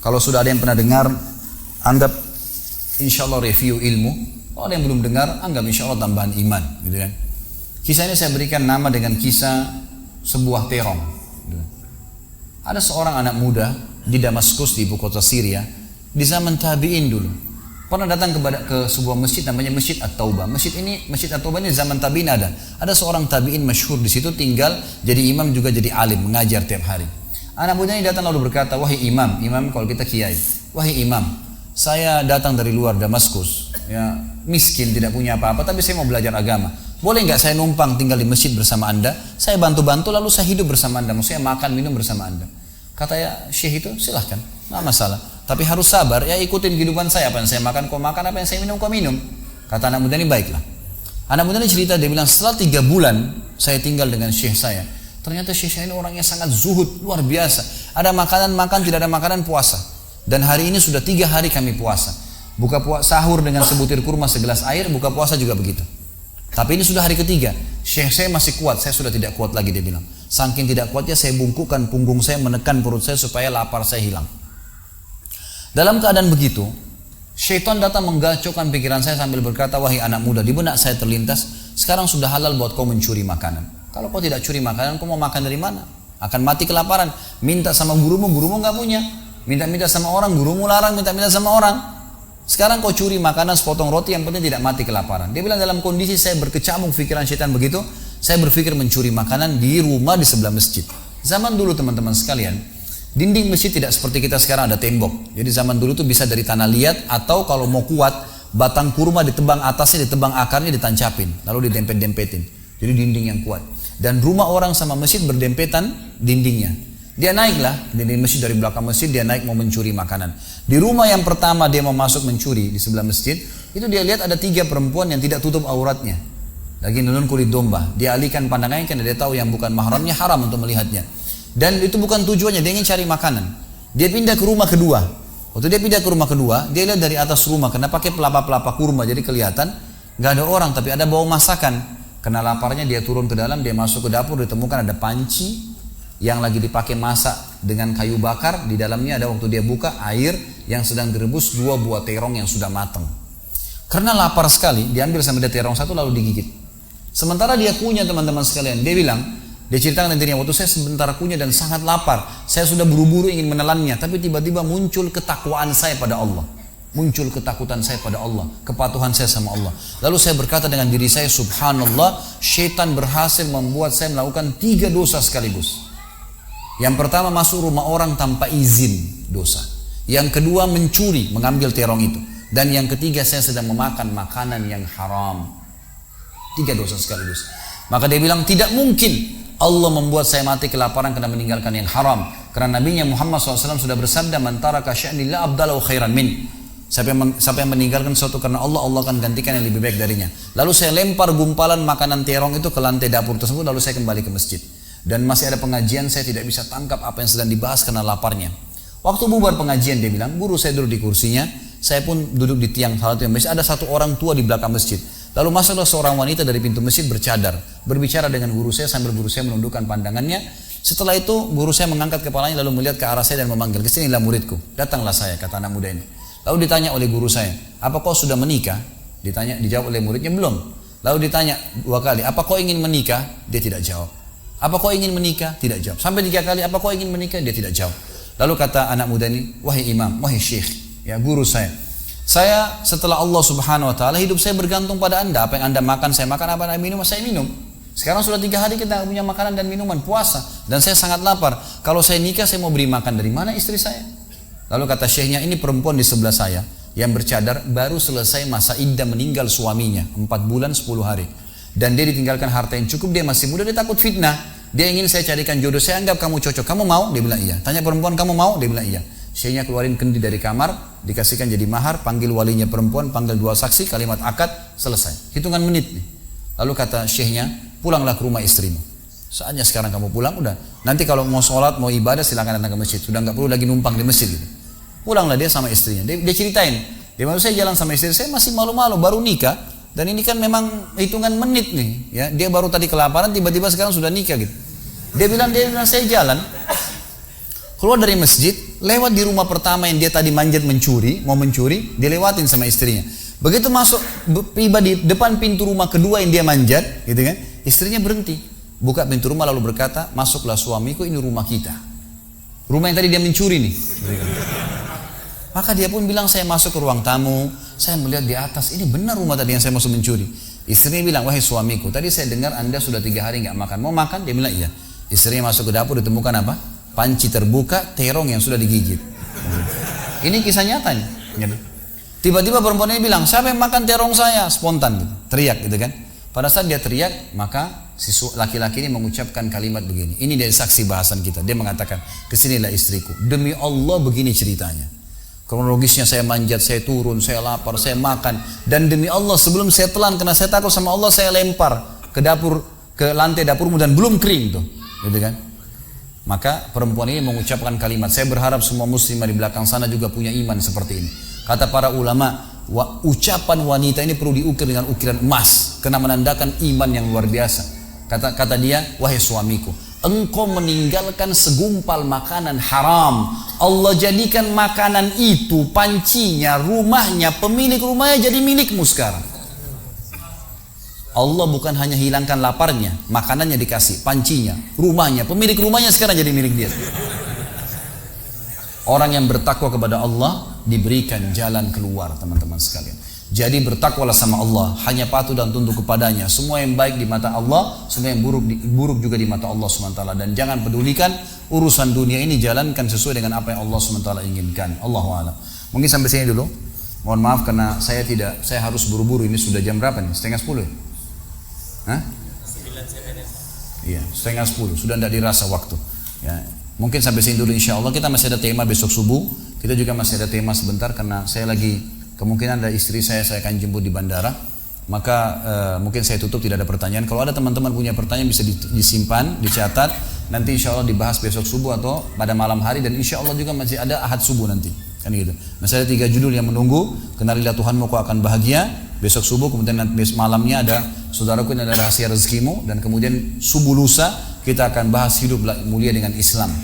Kalau sudah ada yang pernah dengar, anggap insya Allah review ilmu. Kalau ada yang belum dengar, anggap insya Allah tambahan iman, gitu kan. Kisah ini saya berikan nama dengan kisah sebuah terong. Gitu. Ada seorang anak muda di Damaskus, di ibu kota Syria, di zaman tabi'in dulu. Pernah datang ke sebuah masjid namanya Masjid At-Taubah. Masjid At-Taubah ini zaman tabi'in ada. Ada seorang tabi'in masyhur di situ tinggal, jadi imam juga jadi alim, mengajar tiap hari. Anak muda ini datang lalu berkata, wahai imam kalau kita kiai, wahai imam, saya datang dari luar Damaskus, ya, miskin, tidak punya apa-apa, tapi saya mau belajar agama. Boleh nggak saya numpang tinggal di masjid bersama anda? Saya bantu-bantu lalu saya hidup bersama anda, maksudnya makan minum bersama anda. Kata ya syekh itu, silahkan, nggak masalah. Tapi harus sabar, ya ikutin kehidupan saya, apa yang saya makan kau makan, apa yang saya minum kau minum. Kata anak muda ini, baiklah. Anak muda ini cerita, dia bilang setelah 3 bulan saya tinggal dengan syekh saya, ternyata syekh saya ini orangnya sangat zuhud, luar biasa. Ada makanan makan, tidak ada makanan puasa. Dan hari ini sudah 3 hari kami puasa. Sahur dengan sebutir kurma segelas air, buka puasa juga begitu. Tapi ini sudah hari ketiga, syekh saya masih kuat, saya sudah tidak kuat lagi, dia bilang. Saking tidak kuatnya saya bungkukkan punggung saya, menekan perut saya supaya lapar saya hilang. Dalam keadaan begitu, syaitan datang menggacaukan pikiran saya sambil berkata, wahai anak muda, di benak saya terlintas, sekarang sudah halal buat kau mencuri makanan. Kalau kau tidak curi makanan, kau mau makan dari mana? Akan mati kelaparan. Minta sama gurumu nggak punya. Minta-minta sama orang, gurumu larang, minta-minta sama orang. Sekarang kau curi makanan sepotong roti, yang penting tidak mati kelaparan. Dia bilang dalam kondisi saya berkecamuk pikiran syaitan begitu, saya berpikir mencuri makanan di rumah di sebelah masjid. Zaman dulu teman-teman sekalian, dinding masjid tidak seperti kita sekarang ada tembok. Jadi zaman dulu tuh bisa dari tanah liat, atau kalau mau kuat, batang kurma ditebang atasnya, ditebang akarnya, ditancapin, lalu didempet-dempetin. Jadi dinding yang kuat. Dan rumah orang sama masjid berdempetan dindingnya. Dia naiklah dinding masjid, dari belakang masjid dia naik mau mencuri makanan. Di rumah yang pertama dia mau masuk mencuri di sebelah masjid, itu dia lihat ada 3 perempuan yang tidak tutup auratnya, lagi nunun kulit domba. Dia alihkan pandangannya karena dia tahu yang bukan mahramnya haram untuk melihatnya. Dan itu bukan tujuannya, dia ingin cari makanan. Dia pindah ke rumah kedua. Waktu dia pindah ke rumah kedua, dia lihat dari atas rumah, karena pakai pelapa-pelapa kurma, jadi kelihatan nggak ada orang, tapi ada bau masakan. Karena laparnya dia turun ke dalam, dia masuk ke dapur, ditemukan ada panci yang lagi dipakai masak dengan kayu bakar. Di dalamnya ada, waktu dia buka, air yang sedang direbus 2 buah terong yang sudah matang. Karena lapar sekali, diambil sama dia terong 1 lalu digigit. Sementara dia kunyah teman-teman sekalian, dia bilang, dia ceritakan dirinya, waktu saya sebentar kunyah dan sangat lapar, saya sudah buru-buru ingin menelannya, tapi tiba-tiba muncul ketakwaan saya pada Allah. Muncul ketakutan saya pada Allah, kepatuhan saya sama Allah. Lalu saya berkata dengan diri saya, subhanallah, syaitan berhasil membuat saya melakukan 3 dosa sekaligus. Yang pertama, masuk rumah orang tanpa izin, dosa. Yang kedua, mencuri, mengambil terong itu. Dan yang ketiga, saya sedang memakan makanan yang haram. 3 dosa sekaligus. Maka dia bilang, tidak mungkin Allah membuat saya mati kelaparan karena meninggalkan yang haram. Karena Nabinya Muhammad SAW sudah bersabda, man taraka sya'ni la abdalahu khairan min. Siapa yang meninggalkan sesuatu karena Allah, Allah akan gantikan yang lebih baik darinya. Lalu saya lempar gumpalan makanan terong itu ke lantai dapur tersebut, lalu saya kembali ke masjid. Dan masih ada pengajian, saya tidak bisa tangkap apa yang sedang dibahas karena laparnya. Waktu bubar pengajian, dia bilang, guru saya duduk di kursinya, saya pun duduk di tiang salah satu masjid. Ada 1 orang tua di belakang masjid. Lalu masuklah seorang wanita dari pintu masjid bercadar, berbicara dengan guru saya sambil guru saya menundukkan pandangannya. Setelah itu guru saya mengangkat kepalanya lalu melihat ke arah saya dan memanggil, kesinilah muridku. Datanglah saya, kata anak muda ini. Lalu ditanya oleh guru saya, apa kau sudah menikah? Dijawab oleh muridnya, belum. Lalu ditanya 2 kali, apa kau ingin menikah? Dia tidak jawab. Apa kau ingin menikah? Tidak jawab. Sampai 3 kali, apa kau ingin menikah? Dia tidak jawab. Lalu kata anak muda ini, wahai imam, wahai syekh, ya guru saya setelah Allah subhanahu wa ta'ala, hidup saya bergantung pada anda. Apa yang anda makan, saya makan. Apa yang anda minum, saya minum. Sekarang sudah 3 hari kita punya makanan dan minuman, puasa. Dan saya sangat lapar. Kalau saya nikah, saya mau beri makan dari mana istri saya? Lalu kata syekhnya, ini perempuan di sebelah saya yang bercadar baru selesai masa iddah meninggal suaminya, 4 bulan 10 hari. Dan dia ditinggalkan harta yang cukup, dia masih muda, dia takut fitnah. Dia ingin saya carikan jodoh, saya anggap kamu cocok. Kamu mau? Dia bilang iya. Tanya perempuan, kamu mau? Dia bilang iya. Syekhnya keluarin kendi dari kamar, dikasihkan jadi mahar, panggil walinya perempuan, panggil 2 saksi, kalimat akad, selesai. Hitungan menit nih. Lalu kata syekhnya, pulanglah ke rumah istrimu. Saatnya sekarang kamu pulang, udah. Nanti kalau mau sholat, mau ibadah, silakan datang ke masjid. Sudah nggak perlu lagi numpang di masjid gitu. Pulanglah dia sama istrinya. Dia ceritain, dia maksud saya jalan sama istri saya masih malu-malu, baru nikah. Dan ini kan memang hitungan menit nih, ya. Dia baru tadi kelaparan, tiba-tiba sekarang sudah nikah gitu. Dia bilang saya jalan. keluar dari masjid, lewat di rumah pertama yang dia tadi manjat mau mencuri, dilewatin sama istrinya. Begitu masuk, tiba di depan pintu rumah kedua yang dia manjat, gitu kan, istrinya berhenti, buka pintu rumah lalu berkata, masuklah suamiku, ini rumah kita. Rumah yang tadi dia mencuri nih. Maka dia pun bilang, saya masuk ke ruang tamu, saya melihat di atas, ini benar rumah tadi yang saya masuk mencuri. Istrinya bilang, wahai suamiku, tadi saya dengar Anda sudah 3 hari nggak makan, mau makan? Dia bilang, iya. Istrinya masuk ke dapur, ditemukan apa? Panci terbuka, terong yang sudah digigit. Ini kisah nyatanya. Tiba-tiba perempuan ini bilang, siapa yang makan terong saya? Spontan gitu, teriak gitu kan. Pada saat dia teriak, maka si laki-laki ini mengucapkan kalimat begini. Ini dari saksi bahasan kita. Dia mengatakan, kesinilah istriku. Demi Allah begini ceritanya. Kronologisnya saya manjat, saya turun, saya lapar, saya makan. Dan demi Allah sebelum saya telan, karena saya takut sama Allah, saya lempar ke dapur, ke lantai dapurmu dan belum kering tuh. Gitu kan. Maka perempuan ini mengucapkan kalimat, saya berharap semua muslimah di belakang sana juga punya iman seperti ini. Kata para ulama, ucapan wanita ini perlu diukir dengan ukiran emas, karena menandakan iman yang luar biasa. Kata dia, wahai suamiku, engkau meninggalkan segumpal makanan haram. Allah jadikan makanan itu, pancinya, rumahnya, pemilik rumahnya jadi milikmu sekarang. Allah bukan hanya hilangkan laparnya, makanannya dikasih, pancinya, rumahnya, pemilik rumahnya sekarang jadi milik dia. Orang yang bertakwa kepada Allah diberikan jalan keluar, teman-teman sekalian. Jadi bertakwalah sama Allah, hanya patuh dan tunduk kepadanya. Semua yang baik di mata Allah, semua yang buruk juga di mata Allah SWT. Dan jangan pedulikan urusan dunia ini, jalankan sesuai dengan apa yang Allah SWT inginkan. Allahu a'lam. Mungkin sampai sini dulu. Mohon maaf karena saya harus buru-buru. Ini sudah jam berapa nih? 9:30 ya? Hah? 9 Iya, 9:30. Sudah tidak dirasa waktu. Ya, mungkin sampai sini dulu insya Allah. Kita masih ada tema besok subuh. Kita juga masih ada tema sebentar karena saya lagi kemungkinan ada istri saya akan jemput di bandara. Maka mungkin saya tutup, tidak ada pertanyaan. Kalau ada teman-teman punya pertanyaan bisa disimpan, dicatat. Nanti insya Allah dibahas besok subuh atau pada malam hari. Dan insya Allah juga masih ada Ahad subuh nanti. Kan gitu. Masih ada 3 judul yang menunggu. Kenalilah Tuhanmu kau akan bahagia. Besok subuh, kemudian nanti malamnya ada saudaraku ini ada rahasia rezekimu. Dan kemudian subuh lusa kita akan bahas hidup mulia dengan Islam.